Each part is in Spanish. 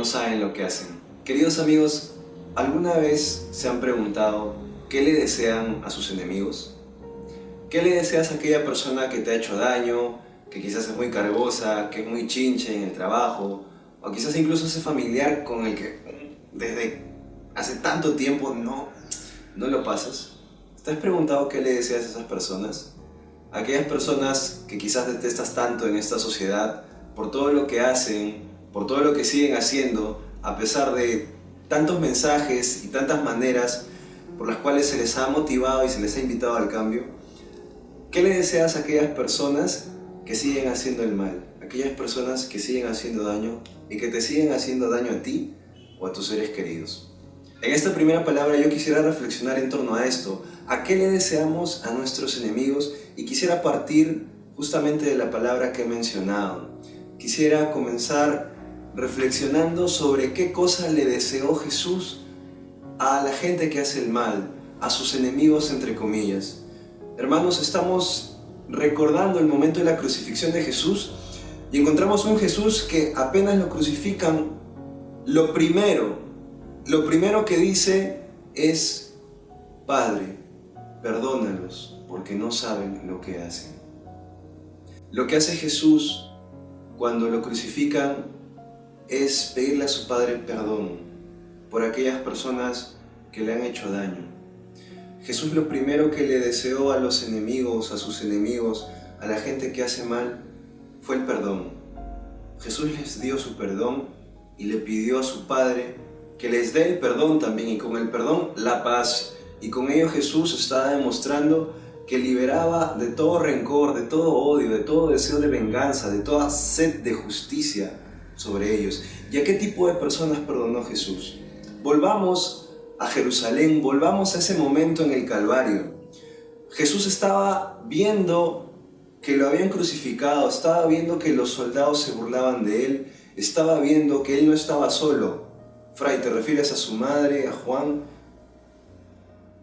no saben lo que hacen. Queridos amigos, ¿alguna vez se han preguntado qué le desean a sus enemigos? ¿Qué le deseas a aquella persona que te ha hecho daño, que quizás es muy cargosa, que es muy chinche en el trabajo, o quizás incluso ese familiar con el que desde hace tanto tiempo no lo pasas? ¿Te has preguntado qué le deseas a esas personas? Aquellas personas que quizás detestas tanto en esta sociedad por todo lo que hacen, por todo lo que siguen haciendo, a pesar de tantos mensajes y tantas maneras por las cuales se les ha motivado y se les ha invitado al cambio. ¿Qué le deseas a aquellas personas que siguen haciendo el mal? Aquellas personas que siguen haciendo daño y que te siguen haciendo daño a ti o a tus seres queridos. En esta primera palabra yo quisiera reflexionar en torno a esto. ¿A qué le deseamos a nuestros enemigos? Y quisiera partir justamente de la palabra que he mencionado. Quisiera comenzar reflexionando sobre qué cosa le deseó Jesús a la gente que hace el mal, a sus enemigos entre comillas. Hermanos, estamos recordando el momento de la crucifixión de Jesús y encontramos un Jesús que apenas lo crucifican, lo primero que dice es: Padre, perdónalos porque no saben lo que hacen. Lo que hace Jesús cuando lo crucifican es pedirle a su Padre perdón por aquellas personas que le han hecho daño. Jesús lo primero que le deseó a los enemigos, a sus enemigos, a la gente que hace mal, fue el perdón. Jesús les dio su perdón y le pidió a su Padre que les dé el perdón también, y con el perdón la paz. Y con ello Jesús estaba demostrando que liberaba de todo rencor, de todo odio, de todo deseo de venganza, de toda sed de justicia sobre ellos. ¿Y a qué tipo de personas perdonó Jesús? Volvamos a Jerusalén, volvamos a ese momento en el Calvario. Jesús estaba viendo que lo habían crucificado, estaba viendo que los soldados se burlaban de él, estaba viendo que él no estaba solo. Fray, ¿te refieres a su madre, a Juan?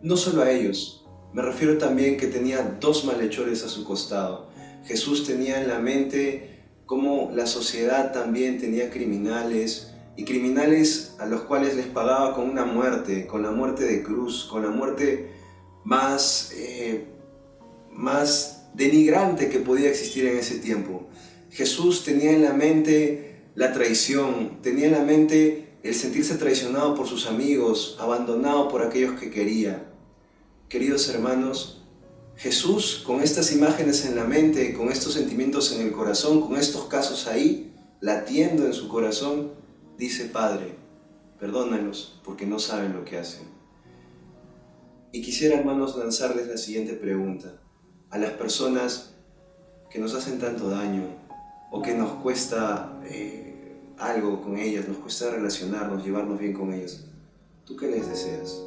No solo a ellos, me refiero también que tenía dos malhechores a su costado. Jesús tenía en la mente cómo la sociedad también tenía criminales, y criminales a los cuales les pagaba con una muerte, con la muerte de cruz, con la muerte más denigrante que podía existir en ese tiempo. Jesús tenía en la mente la traición, tenía en la mente el sentirse traicionado por sus amigos, abandonado por aquellos que quería. Queridos hermanos, Jesús, con estas imágenes en la mente, con estos sentimientos en el corazón, con estos casos ahí, latiendo en su corazón, dice: Padre, perdónalos porque no saben lo que hacen. Y quisiera, hermanos, lanzarles la siguiente pregunta. A las personas que nos hacen tanto daño o que nos cuesta algo con ellas, nos cuesta relacionarnos, llevarnos bien con ellas, ¿tú qué les deseas?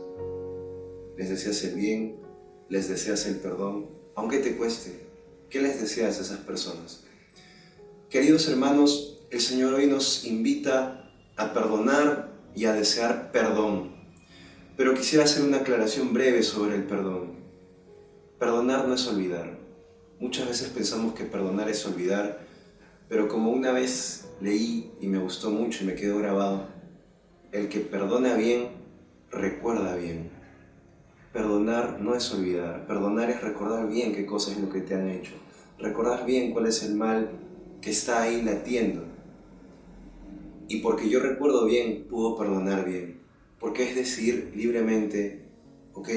¿Les deseas el bien? ¿Les deseas el perdón? Aunque te cueste, ¿qué les deseas a esas personas? Queridos hermanos, el Señor hoy nos invita a perdonar y a desear perdón. Pero quisiera hacer una aclaración breve sobre el perdón. Perdonar no es olvidar. Muchas veces pensamos que perdonar es olvidar, pero como una vez leí y me gustó mucho y me quedó grabado, el que perdona bien, recuerda bien. Perdonar no es olvidar, perdonar es recordar bien qué cosa es lo que te han hecho, recordar bien cuál es el mal que está ahí latiendo. Y porque yo recuerdo bien, puedo perdonar bien, porque es decir libremente: ok,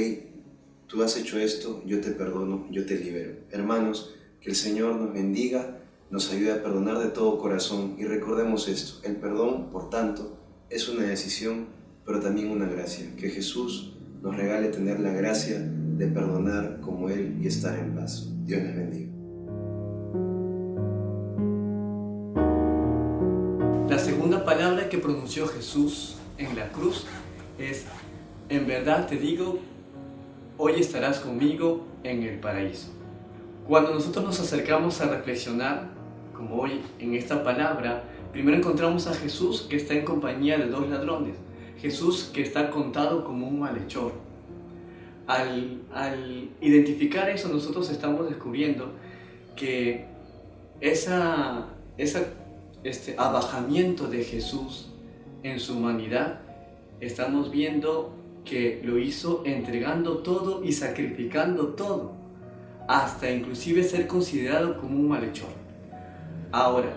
tú has hecho esto, yo te perdono, yo te libero. Hermanos, que el Señor nos bendiga, nos ayude a perdonar de todo corazón, y recordemos esto: el perdón, por tanto, es una decisión, pero también una gracia. Que Jesús nos regale tener la gracia de perdonar como Él y estar en paz. Dios les bendiga. La segunda palabra que pronunció Jesús en la cruz es: en verdad te digo, hoy estarás conmigo en el paraíso. Cuando nosotros nos acercamos a reflexionar, como hoy en esta palabra, primero encontramos a Jesús que está en compañía de dos ladrones. Jesús que está contado como un malhechor. Al identificar eso, nosotros estamos descubriendo que ese abajamiento de Jesús en su humanidad, estamos viendo que lo hizo entregando todo y sacrificando todo, hasta inclusive ser considerado como un malhechor. Ahora,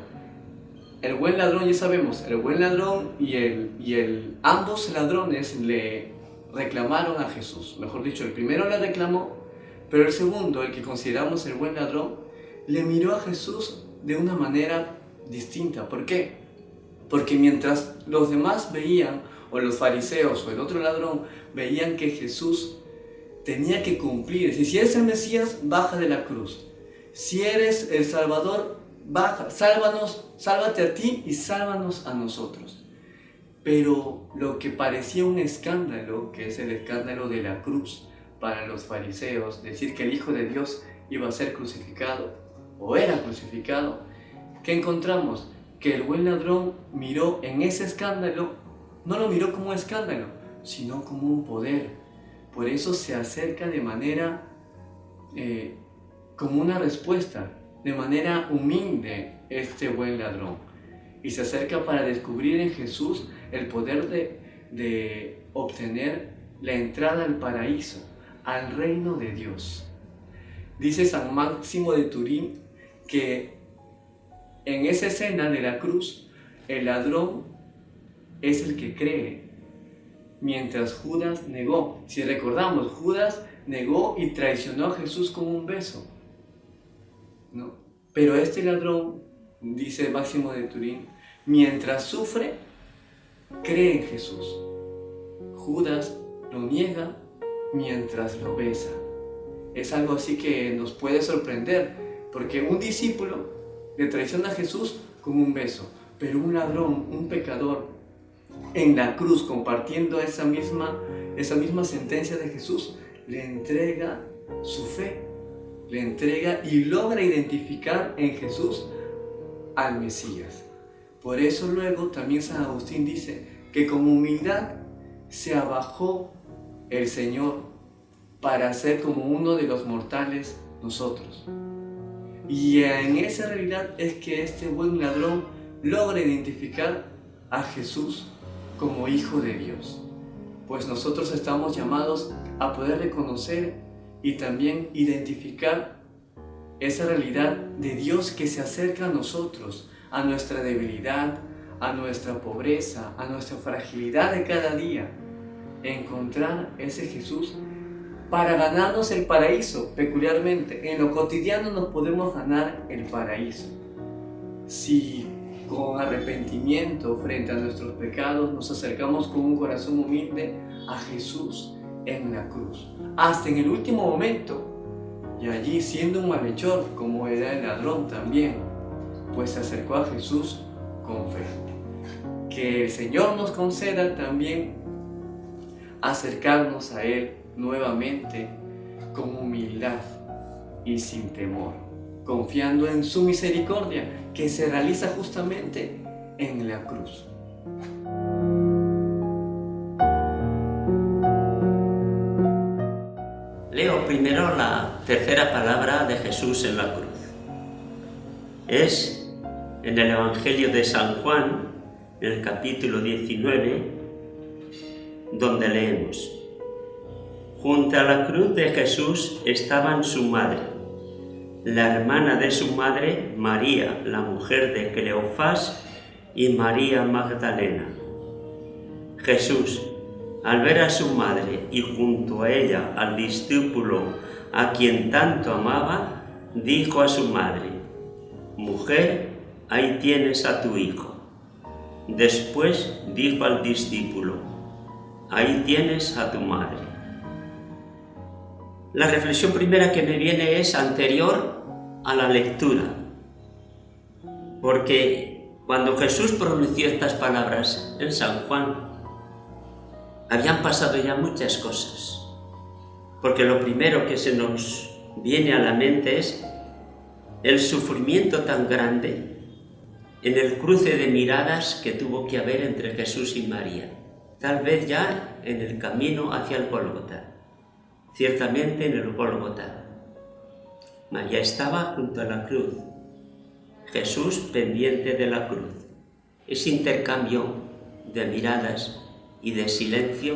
el buen ladrón, ya sabemos, el buen ladrón y ambos ladrones le reclamaron a Jesús. Mejor dicho, el primero le reclamó, pero el segundo, el que consideramos el buen ladrón, le miró a Jesús de una manera distinta. ¿Por qué? Porque mientras los demás veían, o los fariseos o el otro ladrón, veían que Jesús tenía que cumplir. Si eres el Mesías, baja de la cruz. Si eres el Salvador, baja, sálvate a ti y sálvanos a nosotros. Pero lo que parecía un escándalo, que es el escándalo de la cruz para los fariseos, decir que el Hijo de Dios iba a ser crucificado o era crucificado, ¿qué encontramos? Que el buen ladrón miró en ese escándalo, no lo miró como un escándalo, sino como un poder. Por eso se acerca de manera, como una respuesta, de manera humilde este buen ladrón. Y se acerca para descubrir en Jesús el poder de obtener la entrada al paraíso, al reino de Dios. Dice San Máximo de Turín que en esa escena de la cruz, el ladrón es el que cree, mientras Judas negó. Si recordamos, Judas negó y traicionó a Jesús con un beso, ¿no? Pero este ladrón, dice Máximo de Turín, mientras sufre, cree en Jesús. Judas lo niega mientras lo besa. Es algo así que nos puede sorprender, porque un discípulo le traiciona a Jesús con un beso, pero un ladrón, un pecador, en la cruz, compartiendo esa misma sentencia de Jesús, le entrega su fe, le entrega y logra identificar en Jesús al Mesías. Por eso luego también San Agustín dice que con humildad se abajó el Señor para ser como uno de los mortales nosotros. Y en esa realidad es que este buen ladrón logra identificar a Jesús como Hijo de Dios. Pues nosotros estamos llamados a poder reconocer y también identificar esa realidad de Dios que se acerca a nosotros, a nuestra debilidad, a nuestra pobreza, a nuestra fragilidad de cada día. Encontrar ese Jesús para ganarnos el paraíso. Peculiarmente, en lo cotidiano nos podemos ganar el paraíso si con arrepentimiento frente a nuestros pecados nos acercamos con un corazón humilde a Jesús en la cruz, hasta en el último momento, y allí, siendo un malhechor como era el ladrón también, pues se acercó a Jesús con fe. Que el Señor nos conceda también acercarnos a Él nuevamente con humildad y sin temor, confiando en su misericordia que se realiza justamente en la cruz. Leo primero la tercera palabra de Jesús en la cruz. Es en el Evangelio de San Juan, en el capítulo 19, donde leemos: junto a la cruz de Jesús estaban su madre, la hermana de su madre, María, la mujer de Cleofás, y María Magdalena. Jesús, al ver a su madre y junto a ella al discípulo a quien tanto amaba, dijo a su madre: mujer, ahí tienes a tu hijo. Después dijo al discípulo: ahí tienes a tu madre. La reflexión primera que me viene es anterior a la lectura, porque cuando Jesús pronunció estas palabras en San Juan, habían pasado ya muchas cosas, porque lo primero que se nos viene a la mente es el sufrimiento tan grande en el cruce de miradas que tuvo que haber entre Jesús y María, tal vez ya en el camino hacia el Gólgota. Ciertamente en el Gólgota. María estaba junto a la cruz, Jesús pendiente de la cruz. Ese intercambio de miradas y de silencio,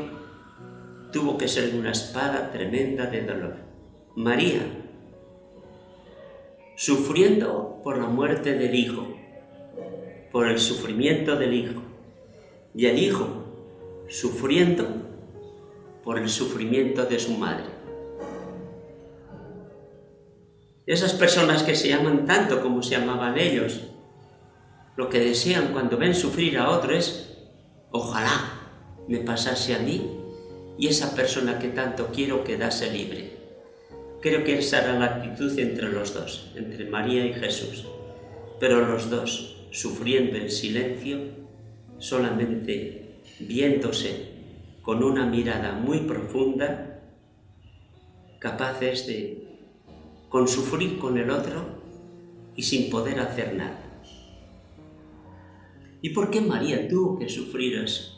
tuvo que ser una espada tremenda de dolor. María, sufriendo por la muerte del Hijo, por el sufrimiento del Hijo, y el Hijo sufriendo por el sufrimiento de su madre. Esas personas que se aman tanto como se amaban ellos, lo que desean cuando ven sufrir a otro es: ojalá me pasase a mí y esa persona que tanto quiero quedase libre. Creo que esa era la actitud entre los dos, entre María y Jesús, pero los dos sufriendo en silencio, solamente viéndose con una mirada muy profunda, capaces de consufrir con el otro y sin poder hacer nada. ¿Y por qué María tuvo que sufrir eso?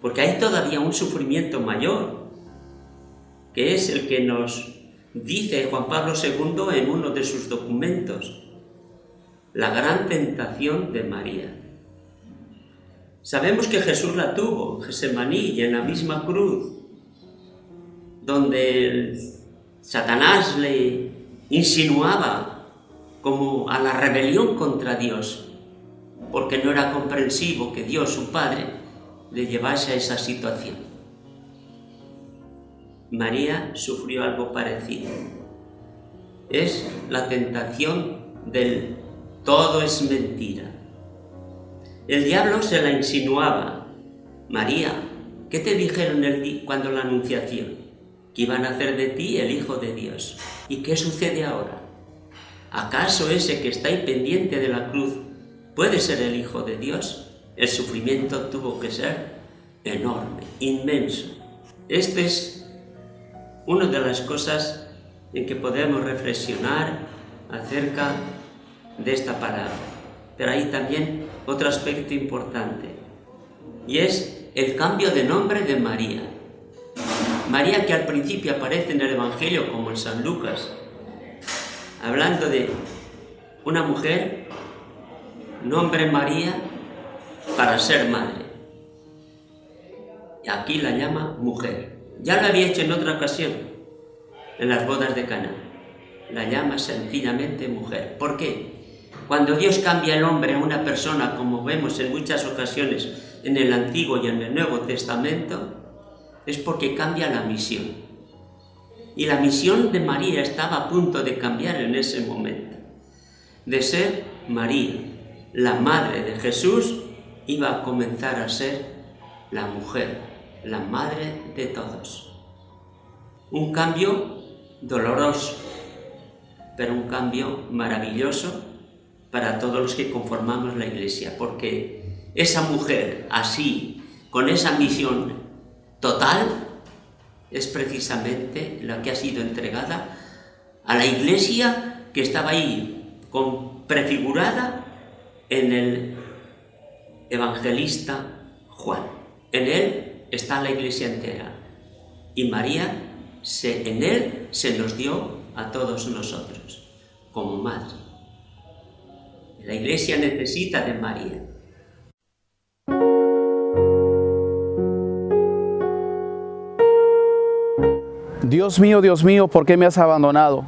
Porque hay todavía un sufrimiento mayor, que es el que nos dice Juan Pablo II en uno de sus documentos: la gran tentación de María. Sabemos que Jesús la tuvo en Getsemaní y en la misma cruz, donde Satanás le insinuaba como a la rebelión contra Dios, porque no era comprensivo que Dios, su Padre, le llevase a esa situación. María sufrió algo parecido. Es la tentación del todo es mentira. El diablo se la insinuaba: María, ¿qué te dijeron cuando la anunciación? Que iban a hacer de ti el Hijo de Dios. ¿Y qué sucede ahora? ¿Acaso ese que está ahí pendiente de la cruz puede ser el Hijo de Dios? El sufrimiento tuvo que ser enorme, inmenso. Esta es una de las cosas en que podemos reflexionar acerca de esta parábola. Pero hay también otro aspecto importante, y es el cambio de nombre de María. María, que al principio aparece en el Evangelio como en San Lucas, hablando de una mujer, nombre María para ser madre. Y aquí la llama mujer. Ya lo había hecho en otra ocasión, en las bodas de Caná. La llama sencillamente mujer. ¿Por qué? Cuando Dios cambia el hombre a una persona, como vemos en muchas ocasiones en el Antiguo y en el Nuevo Testamento, es porque cambia la misión. Y la misión de María estaba a punto de cambiar en ese momento. De ser María, la madre de Jesús, iba a comenzar a ser la mujer, la madre de todos. Un cambio doloroso, pero un cambio maravilloso para todos los que conformamos la Iglesia, porque esa mujer así, con esa misión total, es precisamente la que ha sido entregada a la Iglesia, que estaba ahí prefigurada en el evangelista Juan. En él está la Iglesia entera, y María en él se nos dio a todos nosotros como madre. La Iglesia necesita de María. Dios mío, ¿por qué me has abandonado?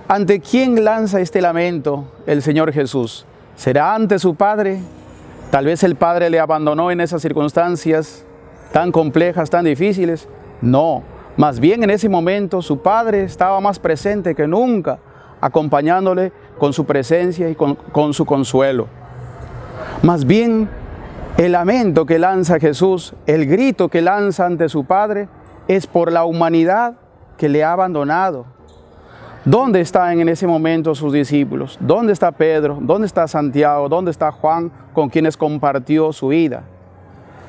¿Ante quién lanza este lamento el Señor Jesús? ¿Será ante su Padre? Tal vez el Padre le abandonó en esas circunstancias tan complejas, tan difíciles. No, más bien en ese momento su Padre estaba más presente que nunca, acompañándole con su presencia y con su consuelo. Más bien, el lamento que lanza Jesús, el grito que lanza ante su Padre, es por la humanidad que le ha abandonado. ¿Dónde están en ese momento sus discípulos? ¿Dónde está Pedro? ¿Dónde está Santiago? ¿Dónde está Juan, con quienes compartió su vida?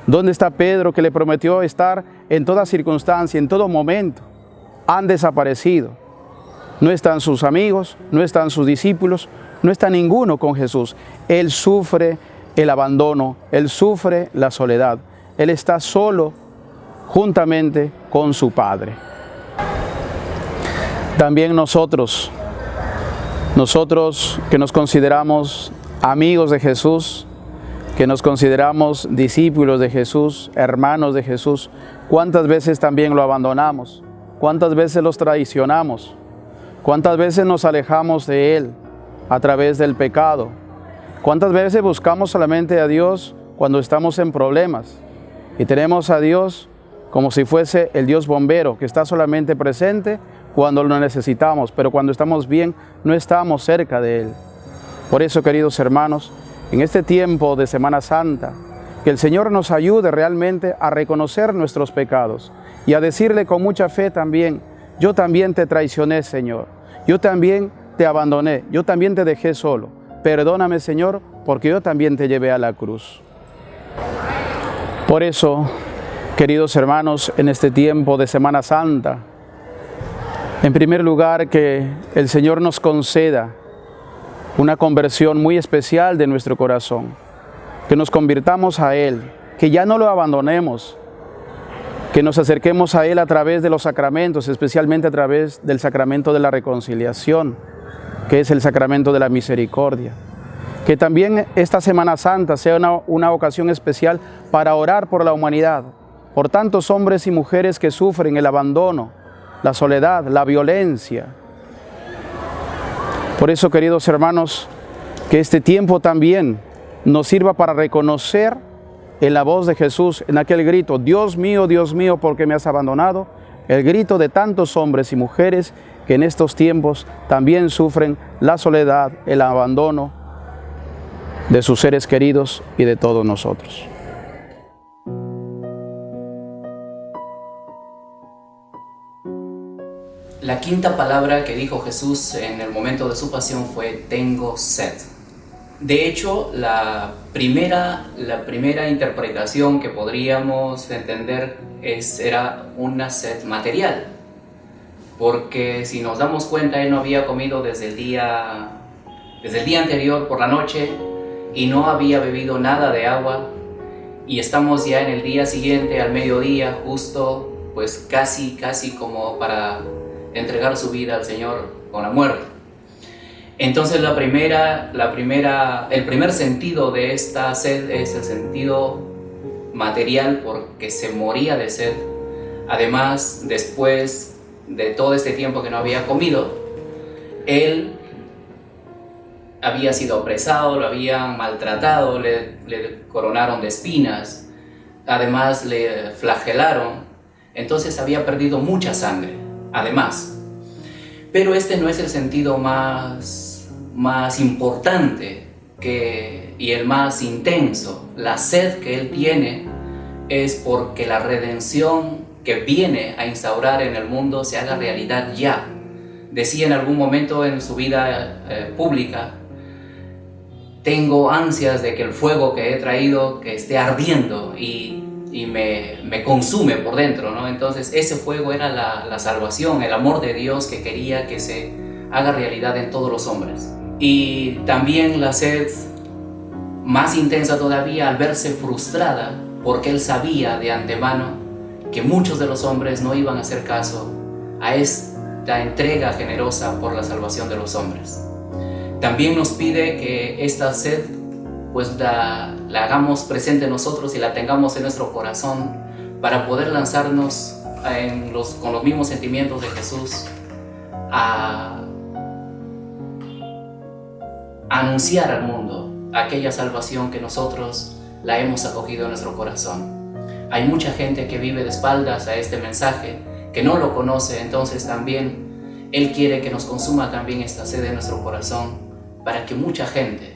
¿Dónde está Pedro, que le prometió estar en toda circunstancia, en todo momento? Han desaparecido. No están sus amigos, no están sus discípulos, no está ninguno con Jesús. Él sufre el abandono, Él sufre la soledad. Él está solo juntamente con su Padre. También nosotros que nos consideramos amigos de Jesús, que nos consideramos discípulos de Jesús, hermanos de Jesús, ¿cuántas veces también lo abandonamos? ¿Cuántas veces los traicionamos? ¿Cuántas veces nos alejamos de Él a través del pecado? ¿Cuántas veces buscamos solamente a Dios cuando estamos en problemas? Y tenemos a Dios como si fuese el Dios bombero, que está solamente presente cuando lo necesitamos, pero cuando estamos bien, no estamos cerca de Él. Por eso, queridos hermanos, en este tiempo de Semana Santa, que el Señor nos ayude realmente a reconocer nuestros pecados y a decirle con mucha fe también: yo también te traicioné, Señor, yo también te abandoné, yo también te dejé solo. Perdóname, Señor, porque yo también te llevé a la cruz. Por eso, queridos hermanos, en este tiempo de Semana Santa, en primer lugar, que el Señor nos conceda una conversión muy especial de nuestro corazón, que nos convirtamos a Él, que ya no lo abandonemos, que nos acerquemos a Él a través de los sacramentos, especialmente a través del sacramento de la reconciliación, que es el sacramento de la misericordia. Que también esta Semana Santa sea una ocasión especial para orar por la humanidad, por tantos hombres y mujeres que sufren el abandono, la soledad, la violencia. Por eso, queridos hermanos, que este tiempo también nos sirva para reconocer en la voz de Jesús, en aquel grito: Dios mío, ¿por qué me has abandonado?, el grito de tantos hombres y mujeres que en estos tiempos también sufren la soledad, el abandono de sus seres queridos y de todos nosotros. La quinta palabra que dijo Jesús en el momento de su pasión fue: tengo sed. De hecho, la primera interpretación que podríamos entender era una sed material, porque si nos damos cuenta, él no había comido desde el día anterior por la noche y no había bebido nada de agua, y estamos ya en el día siguiente, al mediodía, justo pues casi como para entregar su vida al Señor con la muerte. Entonces el primer sentido de esta sed es el sentido material, porque se moría de sed. Además, después de todo este tiempo que no había comido, él había sido apresado, lo habían maltratado, le coronaron de espinas, además le flagelaron, entonces había perdido mucha sangre, además. Pero este no es el sentido más importante y el más intenso. La sed que él tiene es porque la redención que viene a instaurar en el mundo se haga realidad ya. Decía en algún momento en su vida pública: tengo ansias de que el fuego que he traído que esté ardiendo y me consume por dentro, ¿no? Entonces ese fuego era la salvación, el amor de Dios que quería que se haga realidad en todos los hombres. Y también la sed más intensa todavía al verse frustrada, porque él sabía de antemano que muchos de los hombres no iban a hacer caso a esta entrega generosa por la salvación de los hombres. También nos pide que esta sed pues la hagamos presente en nosotros y la tengamos en nuestro corazón para poder lanzarnos con los mismos sentimientos de Jesús a anunciar al mundo aquella salvación que nosotros la hemos acogido en nuestro corazón. Hay mucha gente que vive de espaldas a este mensaje, que no lo conoce, entonces también Él quiere que nos consuma también esta sed en nuestro corazón para que mucha gente,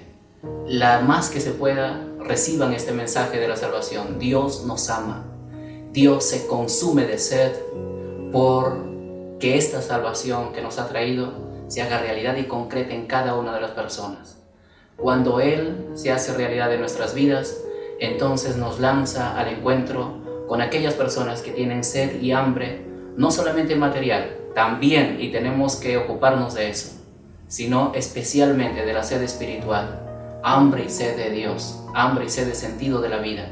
la más que se pueda, reciban este mensaje de la salvación. Dios nos ama, Dios se consume de sed por que esta salvación que nos ha traído se haga realidad y concreta en cada una de las personas. Cuando Él se hace realidad en nuestras vidas, entonces nos lanza al encuentro con aquellas personas que tienen sed y hambre, no solamente material, también, y tenemos que ocuparnos de eso, sino especialmente de la sed espiritual. Hambre y sed de Dios, hambre y sed de sentido de la vida,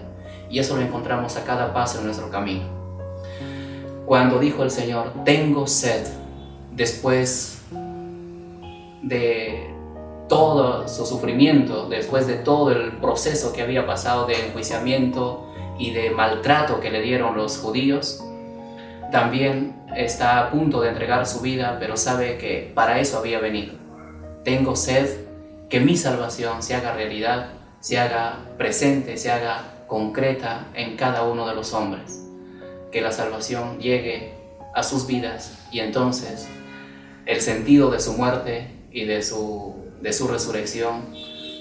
y eso lo encontramos a cada paso en nuestro camino. Cuando dijo el Señor: tengo sed, después de todo su sufrimiento, después de todo el proceso que había pasado de enjuiciamiento y de maltrato que le dieron los judíos, también está a punto de entregar su vida, pero sabe que para eso había venido. Tengo sed que mi salvación se haga realidad, se haga presente, se haga concreta en cada uno de los hombres. Que la salvación llegue a sus vidas y entonces el sentido de su muerte y de su resurrección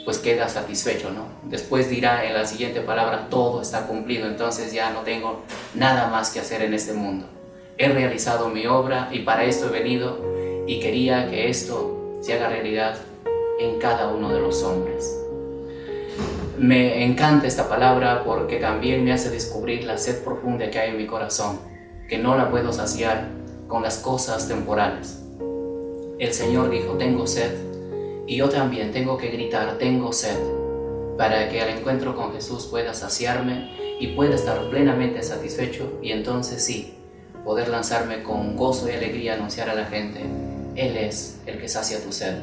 pues queda satisfecho, ¿no? Después dirá en la siguiente palabra: todo está cumplido, entonces ya no tengo nada más que hacer en este mundo. He realizado mi obra y para esto he venido, y quería que esto se haga realidad en cada uno de los hombres. Me encanta esta palabra porque también me hace descubrir la sed profunda que hay en mi corazón, que no la puedo saciar con las cosas temporales. El Señor dijo: tengo sed, y yo también tengo que gritar: tengo sed, para que al encuentro con Jesús pueda saciarme y pueda estar plenamente satisfecho, y entonces sí, poder lanzarme con gozo y alegría a anunciar a la gente: Él es el que sacia tu sed,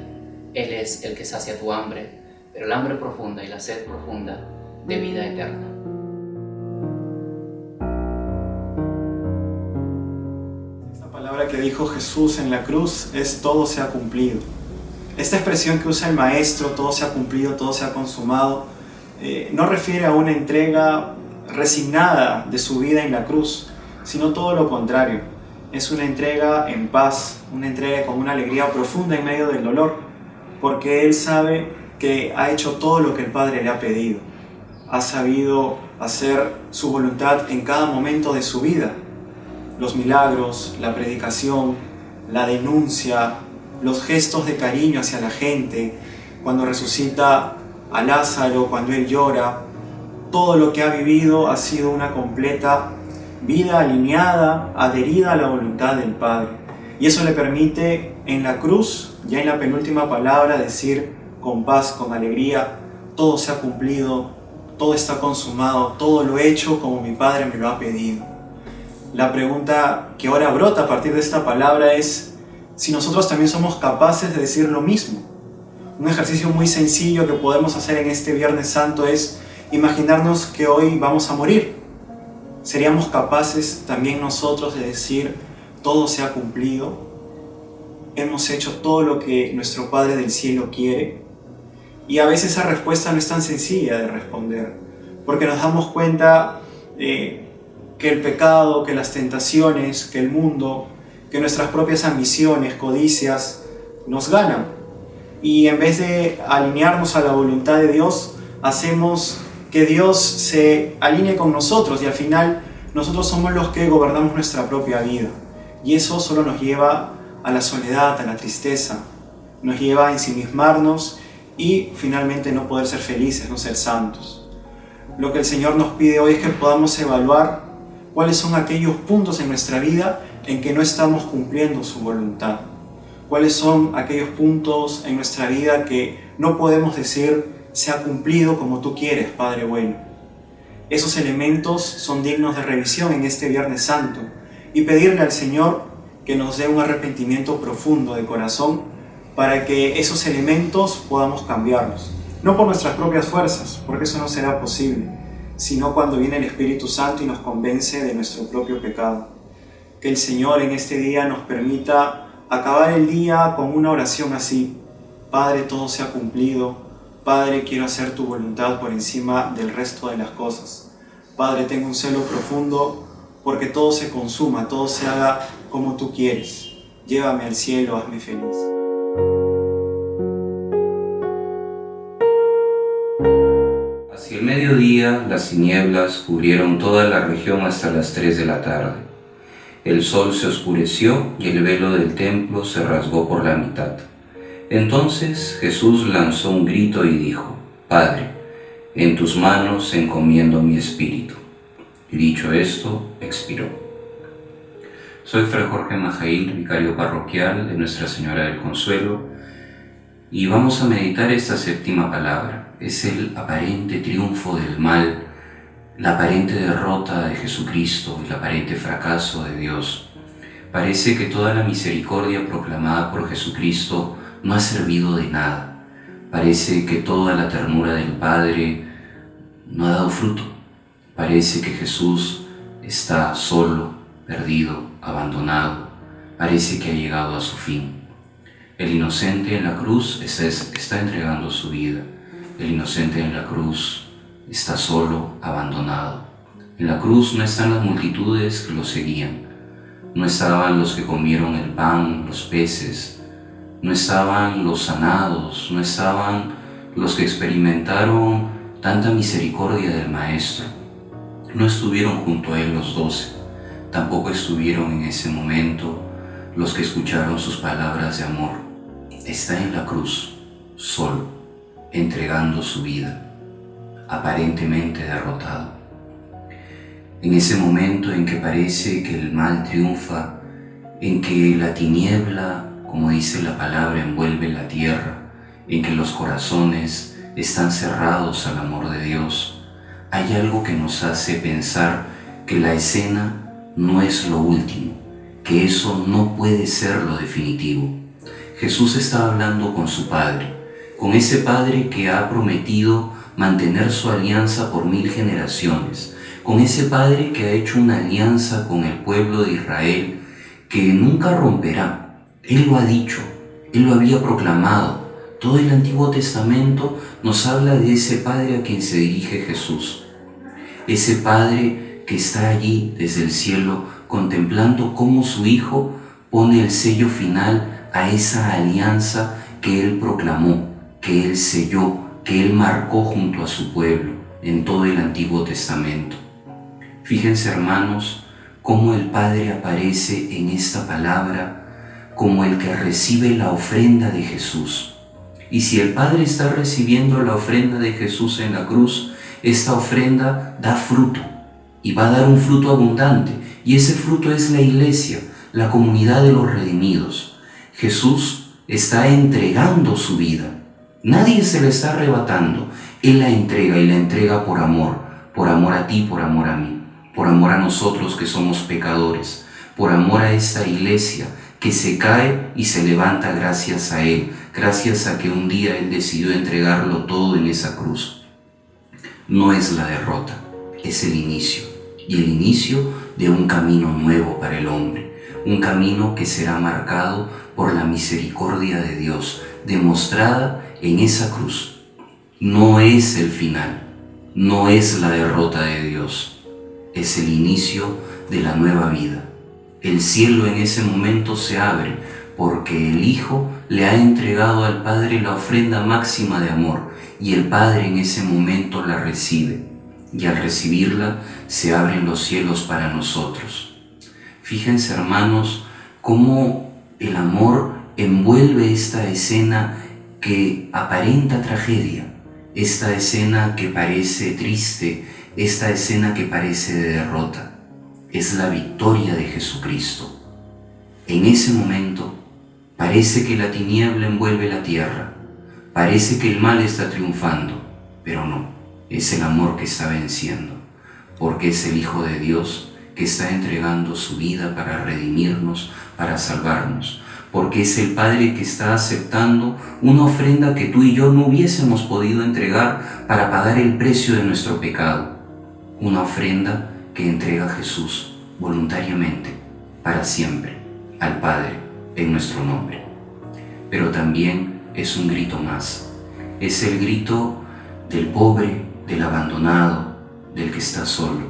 Él es el que sacia tu hambre, pero el hambre profunda y la sed profunda de vida eterna. Esta palabra que dijo Jesús en la cruz es: todo se ha cumplido. Esta expresión que usa el Maestro, todo se ha cumplido, todo se ha consumado, no refiere a una entrega resignada de su vida en la cruz, sino todo lo contrario. Es una entrega en paz, una entrega con una alegría profunda en medio del dolor, porque Él sabe que ha hecho todo lo que el Padre le ha pedido. Ha sabido hacer su voluntad en cada momento de su vida. Los milagros, la predicación, la denuncia, los gestos de cariño hacia la gente, cuando resucita a Lázaro, cuando Él llora, todo lo que ha vivido ha sido una completa vida alineada, adherida a la voluntad del Padre. Y eso le permite en la cruz, ya en la penúltima palabra, decir con paz, con alegría: todo se ha cumplido, todo está consumado, todo lo he hecho como mi Padre me lo ha pedido. La pregunta que ahora brota a partir de esta palabra es si nosotros también somos capaces de decir lo mismo. Un ejercicio muy sencillo que podemos hacer en este Viernes Santo es imaginarnos que hoy vamos a morir. ¿Seríamos capaces también nosotros de decir: todo se ha cumplido? ¿Hemos hecho todo lo que nuestro Padre del Cielo quiere? Y a veces esa respuesta no es tan sencilla de responder, porque nos damos cuenta que el pecado, que las tentaciones, que el mundo, que nuestras propias ambiciones, codicias, nos ganan. Y en vez de alinearnos a la voluntad de Dios, hacemos que Dios se alinee con nosotros y al final nosotros somos los que gobernamos nuestra propia vida. Y eso solo nos lleva a la soledad, a la tristeza, nos lleva a ensimismarnos y finalmente no poder ser felices, no ser santos. Lo que el Señor nos pide hoy es que podamos evaluar cuáles son aquellos puntos en nuestra vida en que no estamos cumpliendo su voluntad. Cuáles son aquellos puntos en nuestra vida que no podemos decir: se ha cumplido como tú quieres, Padre bueno. Esos elementos son dignos de revisión en este Viernes Santo y pedirle al Señor que nos dé un arrepentimiento profundo de corazón para que esos elementos podamos cambiarlos. No por nuestras propias fuerzas, porque eso no será posible, sino cuando viene el Espíritu Santo y nos convence de nuestro propio pecado. Que el Señor en este día nos permita acabar el día con una oración así: Padre, todo se ha cumplido. Padre, quiero hacer tu voluntad por encima del resto de las cosas. Padre, tengo un celo profundo porque todo se consuma, todo se haga como tú quieres. Llévame al cielo, hazme feliz. Hacia el mediodía, las tinieblas cubrieron toda la región hasta las 3 de la tarde. El sol se oscureció y el velo del templo se rasgó por la mitad. Entonces Jesús lanzó un grito y dijo: Padre, en tus manos encomiendo mi espíritu. Y dicho esto, expiró. Soy Fray Jorge Majail, vicario parroquial de Nuestra Señora del Consuelo, y vamos a meditar esta séptima palabra. Es el aparente triunfo del mal, la aparente derrota de Jesucristo y el aparente fracaso de Dios. Parece que toda la misericordia proclamada por Jesucristo no ha servido de nada. Parece que toda la ternura del Padre no ha dado fruto. Parece que Jesús está solo, perdido, abandonado. Parece que ha llegado a su fin. El inocente en la cruz está entregando su vida. El inocente en la cruz está solo, abandonado. En la cruz no están las multitudes que lo seguían. No estaban los que comieron el pan, los peces. No estaban los sanados. No estaban los que experimentaron tanta misericordia del Maestro. No estuvieron junto a él los 12. Tampoco estuvieron en ese momento los que escucharon sus palabras de amor. Está en la cruz, solo, entregando su vida, aparentemente derrotado. En ese momento en que parece que el mal triunfa, en que la tiniebla, como dice la palabra, envuelve la tierra, en que los corazones están cerrados al amor de Dios, hay algo que nos hace pensar que la escena no es lo último, que eso no puede ser lo definitivo. Jesús está hablando con su Padre, con ese Padre que ha prometido mantener su alianza por 1000 generaciones, con ese Padre que ha hecho una alianza con el pueblo de Israel que nunca romperá. Él lo ha dicho, Él lo había proclamado. Todo el Antiguo Testamento nos habla de ese Padre a quien se dirige Jesús. Ese Padre que está allí desde el cielo contemplando cómo su Hijo pone el sello final a esa alianza que Él proclamó, que Él selló, que Él marcó junto a su pueblo en todo el Antiguo Testamento. Fíjense, hermanos, cómo el Padre aparece en esta palabra como el que recibe la ofrenda de Jesús. Y si el Padre está recibiendo la ofrenda de Jesús en la cruz, esta ofrenda da fruto y va a dar un fruto abundante. Y ese fruto es la iglesia, la comunidad de los redimidos. Jesús está entregando su vida. Nadie se la está arrebatando. Él la entrega y la entrega por amor a ti, por amor a mí, por amor a nosotros que somos pecadores, por amor a esta iglesia que se cae y se levanta gracias a Él, gracias a que un día Él decidió entregarlo todo en esa cruz. No es la derrota, es el inicio, y el inicio de un camino nuevo para el hombre, un camino que será marcado por la misericordia de Dios, demostrada en esa cruz. No es el final, no es la derrota de Dios, es el inicio de la nueva vida. El cielo en ese momento se abre porque el Hijo le ha entregado al Padre la ofrenda máxima de amor y el Padre en ese momento la recibe. Y al recibirla se abren los cielos para nosotros. Fíjense, hermanos, cómo el amor envuelve esta escena que aparenta tragedia, esta escena que parece triste, esta escena que parece de derrota. Es la victoria de Jesucristo. En ese momento parece que la tiniebla envuelve la tierra, parece que el mal está triunfando, pero no, es el amor que está venciendo, porque es el Hijo de Dios que está entregando su vida para redimirnos, para salvarnos, porque es el Padre que está aceptando una ofrenda que tú y yo no hubiésemos podido entregar para pagar el precio de nuestro pecado, una ofrenda que entrega Jesús voluntariamente, para siempre, al Padre en nuestro nombre. Pero también es un grito más, es el grito del pobre, del abandonado, del que está solo,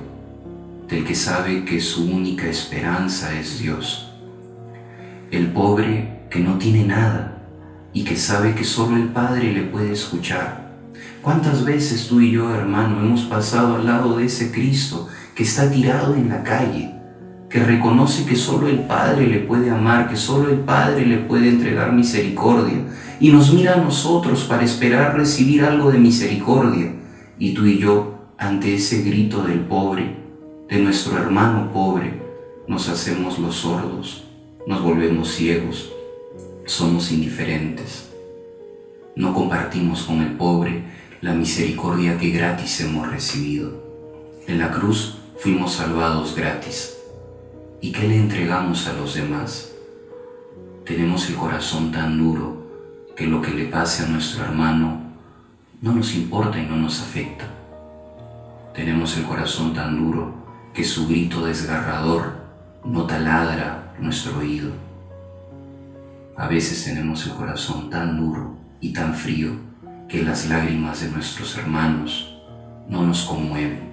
del que sabe que su única esperanza es Dios. El pobre que no tiene nada y que sabe que solo el Padre le puede escuchar. ¿Cuántas veces tú y yo, hermano, hemos pasado al lado de ese Cristo que está tirado en la calle, que reconoce que solo el Padre le puede amar, que solo el Padre le puede entregar misericordia, y nos mira a nosotros para esperar recibir algo de misericordia? Y tú y yo, ante ese grito del pobre, de nuestro hermano pobre, nos hacemos los sordos, nos volvemos ciegos, somos indiferentes. No compartimos con el pobre la misericordia que gratis hemos recibido. En la cruz fuimos salvados gratis. ¿Y qué le entregamos a los demás? Tenemos el corazón tan duro que lo que le pase a nuestro hermano no nos importa y no nos afecta. Tenemos el corazón tan duro que su grito desgarrador no taladra nuestro oído. A veces tenemos el corazón tan duro y tan frío que las lágrimas de nuestros hermanos no nos conmueven.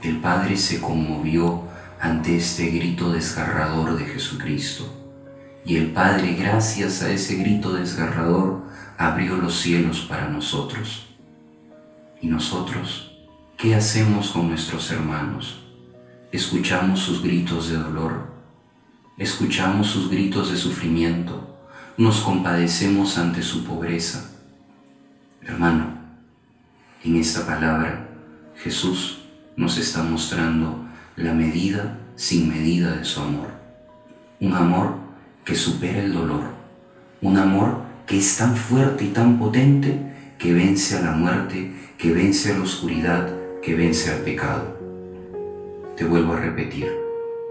El Padre se conmovió ante este grito desgarrador de Jesucristo. Y el Padre, gracias a ese grito desgarrador, abrió los cielos para nosotros. ¿Y nosotros qué hacemos con nuestros hermanos? Escuchamos sus gritos de dolor, escuchamos sus gritos de sufrimiento, nos compadecemos ante su pobreza. Hermano, en esta palabra Jesús nos está mostrando la medida sin medida de su amor. Un amor que supera el dolor, un amor que es tan fuerte y tan potente que vence a la muerte, que vence a la oscuridad, que vence al pecado. Te vuelvo a repetir,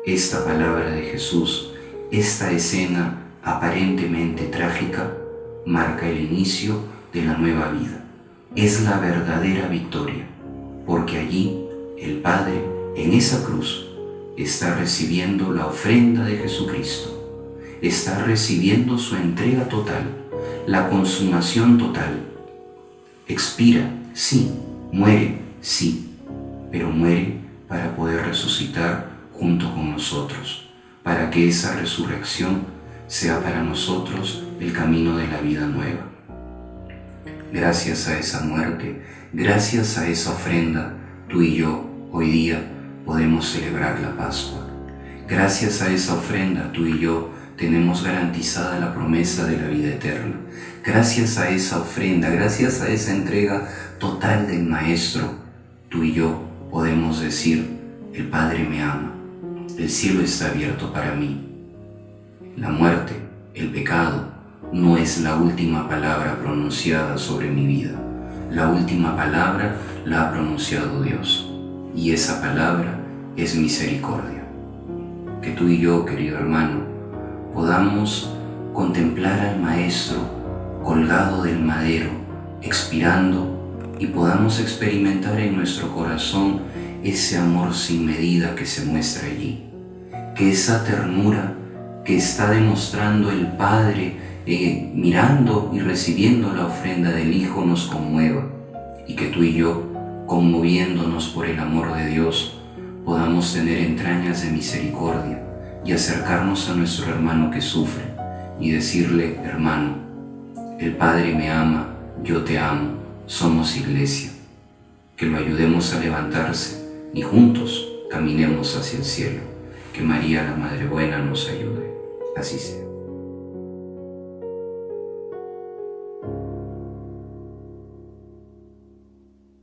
esta palabra de Jesús, esta escena aparentemente trágica, marca el inicio de la nueva vida. Es la verdadera victoria, porque allí el Padre, en esa cruz, está recibiendo la ofrenda de Jesucristo. Está recibiendo su entrega total, la consumación total. Expira, sí, muere, sí, pero muere para poder resucitar junto con nosotros, para que esa resurrección sea para nosotros el camino de la vida nueva. Gracias a esa muerte, gracias a esa ofrenda, tú y yo hoy día podemos celebrar la Pascua. Gracias a esa ofrenda, tú y yo tenemos garantizada la promesa de la vida eterna. Gracias a esa ofrenda, gracias a esa entrega total del Maestro, tú y yo podemos decir, el Padre me ama, el cielo está abierto para mí. La muerte, el pecado, no es la última palabra pronunciada sobre mi vida. La última palabra la ha pronunciado Dios, y esa palabra es misericordia. Que tú y yo, querido hermano, podamos contemplar al Maestro colgado del madero, expirando, y podamos experimentar en nuestro corazón ese amor sin medida que se muestra allí. Que esa ternura que está demostrando el Padre mirando y recibiendo la ofrenda del Hijo nos conmueva, y que tú y yo, conmoviéndonos por el amor de Dios, podamos tener entrañas de misericordia y acercarnos a nuestro hermano que sufre y decirle, hermano, el Padre me ama, yo te amo, somos iglesia. Que lo ayudemos a levantarse y juntos caminemos hacia el cielo. Que María, la Madre Buena, nos ayude. Así sea.